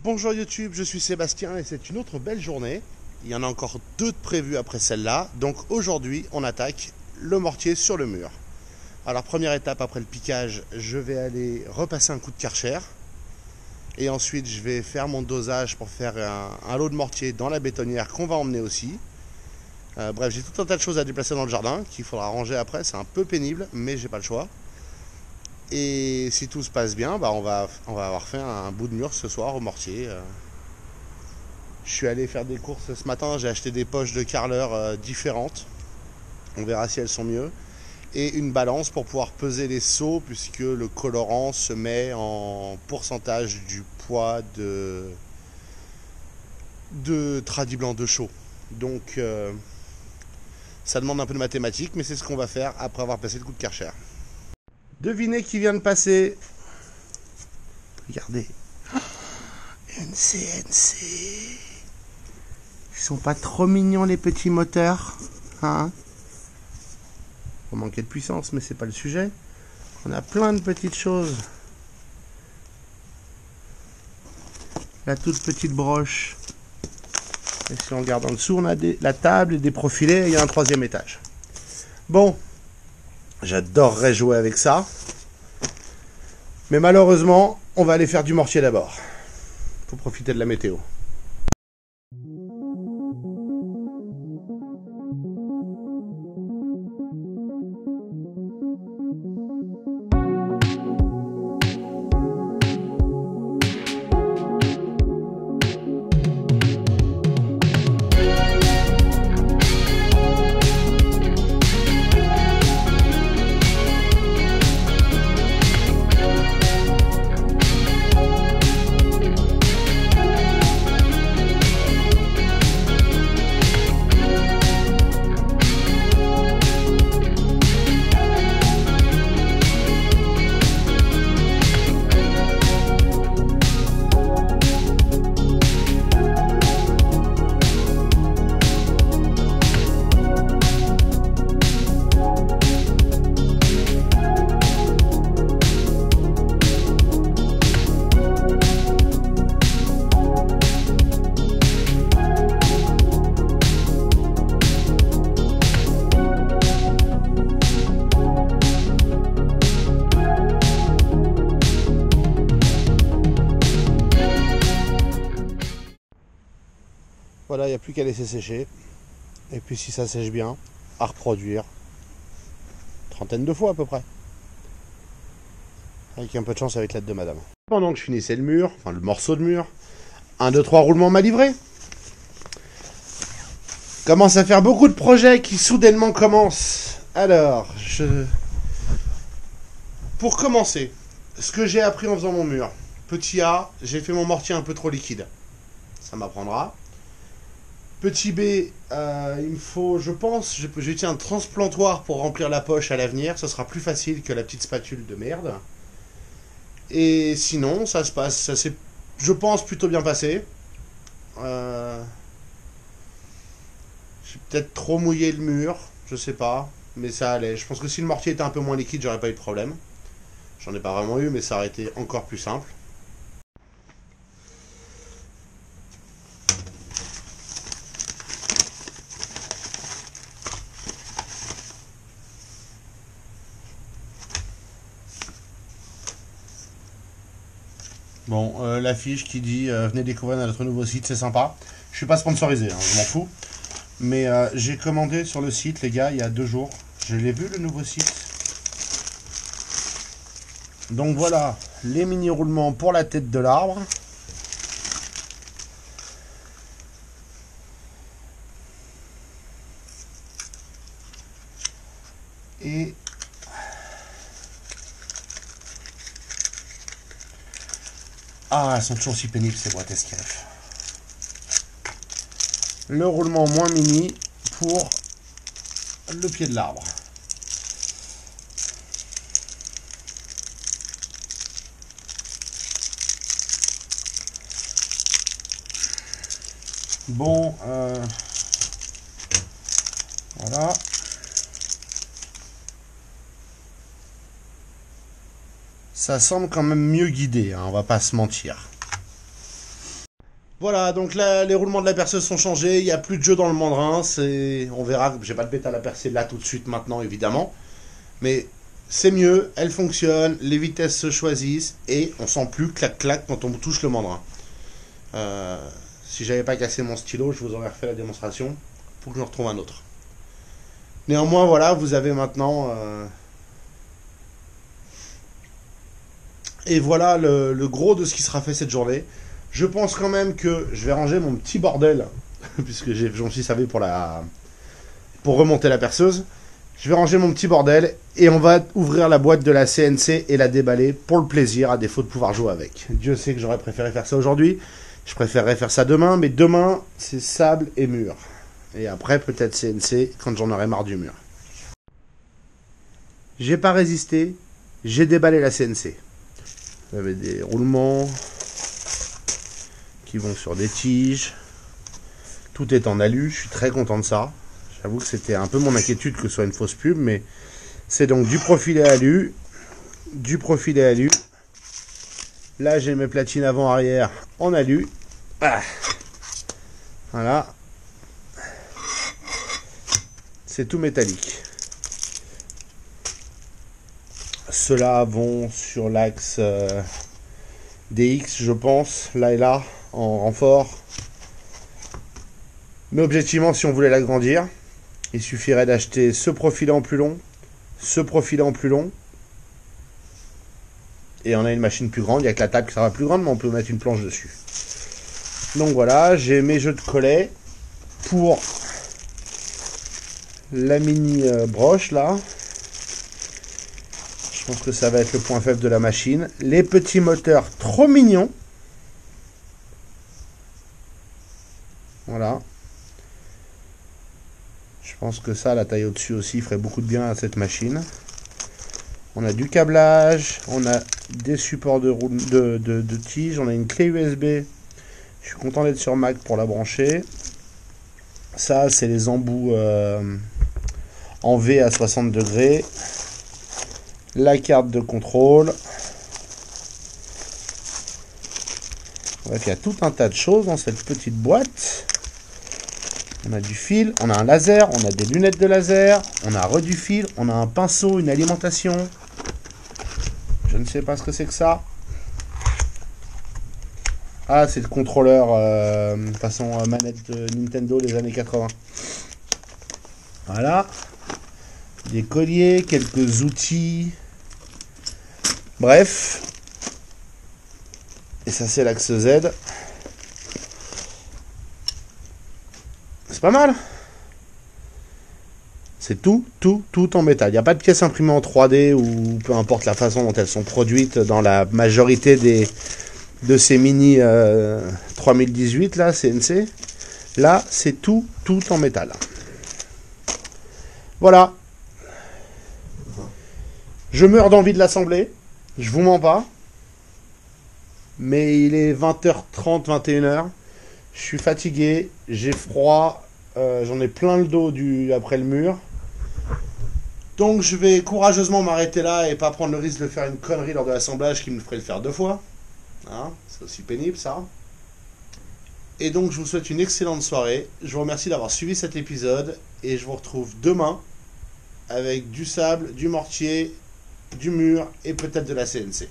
Bonjour YouTube, je suis Sébastien et c'est une autre belle journée. Il y en a encore deux de prévues après celle-là. Donc aujourd'hui, on attaque le mortier sur le mur. Alors première étape après le piquage, je vais aller repasser un coup de Karcher. Et ensuite, je vais faire mon dosage pour faire un lot de mortier dans la bétonnière qu'on va emmener aussi. Bref, j'ai tout un tas de choses à déplacer dans le jardin qu'il faudra ranger après. C'est un peu pénible, mais j'ai pas le choix. Et si tout se passe bien, bah on va avoir fait un bout de mur ce soir au mortier. Je suis allé faire des courses ce matin, j'ai acheté des poches de carreleur différentes. On verra si elles sont mieux. Et une balance pour pouvoir peser les seaux, puisque le colorant se met en pourcentage du poids de tradi blanc de chaux. Donc ça demande un peu de mathématiques, mais c'est ce qu'on va faire après avoir passé le coup de Karcher. Devinez qui vient de passer. Regardez. Une CNC. Ils sont pas trop mignons les petits moteurs, hein? On manquait de puissance, mais c'est pas le sujet. On a plein de petites choses. La toute petite broche. Et si on regarde en dessous, on a la table et des profilés. Et il y a un troisième étage. Bon. J'adorerais jouer avec ça. Mais malheureusement, on va aller faire du mortier d'abord. Faut profiter de la météo. Voilà, il n'y a plus qu'à laisser sécher. Et puis si ça sèche bien, à reproduire. Trentaine de fois à peu près. Avec un peu de chance avec l'aide de madame. Pendant que je finissais le mur, enfin le morceau de mur, 1, 2, 3 roulements m'a livré. Commence à faire beaucoup de projets qui soudainement commencent. Alors, pour commencer, ce que j'ai appris en faisant mon mur. Petit A, j'ai fait mon mortier un peu trop liquide. Ça m'apprendra. Petit B, il me faut, je pense, j'ai un transplantoir pour remplir la poche à l'avenir. Ce sera plus facile que la petite spatule de merde. Et sinon, ça se passe, ça s'est, je pense, plutôt bien passé. J'ai peut-être trop mouillé le mur, je sais pas, mais ça allait. Je pense que si le mortier était un peu moins liquide, j'aurais pas eu de problème. J'en ai pas vraiment eu, mais ça aurait été encore plus simple. Bon, l'affiche qui dit venez découvrir notre nouveau site, c'est sympa. Je suis pas sponsorisé, hein, je m'en fous. Mais j'ai commandé sur le site, les gars, il y a 2 jours. Je l'ai vu, le nouveau site. Donc voilà, les mini-roulements pour la tête de l'arbre. Et ah, elles sont toujours si pénibles ces boîtes SKF. Le roulement moins mini pour le pied de l'arbre. Bon, voilà. Ça semble quand même mieux guidé, hein, on va pas se mentir. Voilà, donc là, les roulements de la perceuse sont changés, il n'y a plus de jeu dans le mandrin, on verra, j'ai pas de bête à la percer là tout de suite maintenant évidemment, mais c'est mieux, elle fonctionne, les vitesses se choisissent et on sent plus clac-clac quand on touche le mandrin. Si j'avais pas cassé mon stylo, je vous aurais refait la démonstration pour que je retrouve un autre. Néanmoins, voilà, vous avez maintenant... Et voilà le gros de ce qui sera fait cette journée. Je pense quand même que je vais ranger mon petit bordel, puisque j'en suis servi pour remonter la perceuse. Je vais ranger mon petit bordel et on va ouvrir la boîte de la CNC et la déballer pour le plaisir, à défaut de pouvoir jouer avec. Dieu sait que j'aurais préféré faire ça aujourd'hui. Je préférerais faire ça demain, mais demain, c'est sable et mur. Et après, peut-être CNC quand j'en aurai marre du mur. J'ai pas résisté, j'ai déballé la CNC. Vous avez des roulements qui vont sur des tiges. Tout est en alu, je suis très content de ça. J'avoue que c'était un peu mon inquiétude que ce soit une fausse pub, mais c'est donc du profilet alu, du profilet alu. Là, j'ai mes platines avant-arrière en alu. Ah. Voilà. C'est tout métallique. Ceux-là vont sur l'axe DX, je pense, là et là, en renfort. Mais objectivement, si on voulait l'agrandir, il suffirait d'acheter ce profilet en plus long, ce profilet en plus long, et on a une machine plus grande. Il n'y a que la table qui sera plus grande, mais on peut mettre une planche dessus. Donc voilà, j'ai mes jeux de collets pour la mini broche là. Je pense que ça va être le point faible de la machine. Les petits moteurs trop mignons. Voilà. Je pense que ça, la taille au-dessus aussi, ferait beaucoup de bien à cette machine. On a du câblage, on a des supports de tige, on a une clé USB. Je suis content d'être sur Mac pour la brancher. Ça, c'est les embouts en V à 60 degrés. La carte de contrôle. Bref, il y a tout un tas de choses dans cette petite boîte. On a du fil, on a un laser, on a des lunettes de laser, on a du fil, on a un pinceau, une alimentation. Je ne sais pas ce que c'est que ça. Ah, c'est le contrôleur façon manette de Nintendo des années 80. Voilà. Des colliers, quelques outils. Bref. Et ça, c'est l'axe Z. C'est pas mal. C'est tout en métal. Il n'y a pas de pièces imprimées en 3D ou peu importe la façon dont elles sont produites dans la majorité de ces mini 3018 là, CNC. Là, c'est tout en métal. Voilà. Je meurs d'envie de l'assembler. Je vous mens pas. Mais il est 20h30, 21h. Je suis fatigué, j'ai froid, j'en ai plein le dos après le mur. Donc je vais courageusement m'arrêter là et pas prendre le risque de faire une connerie lors de l'assemblage qui me ferait le faire 2 fois. Hein, c'est aussi pénible ça. Et donc je vous souhaite une excellente soirée. Je vous remercie d'avoir suivi cet épisode et je vous retrouve demain avec du sable, du mortier, du mur et peut-être de la CNC.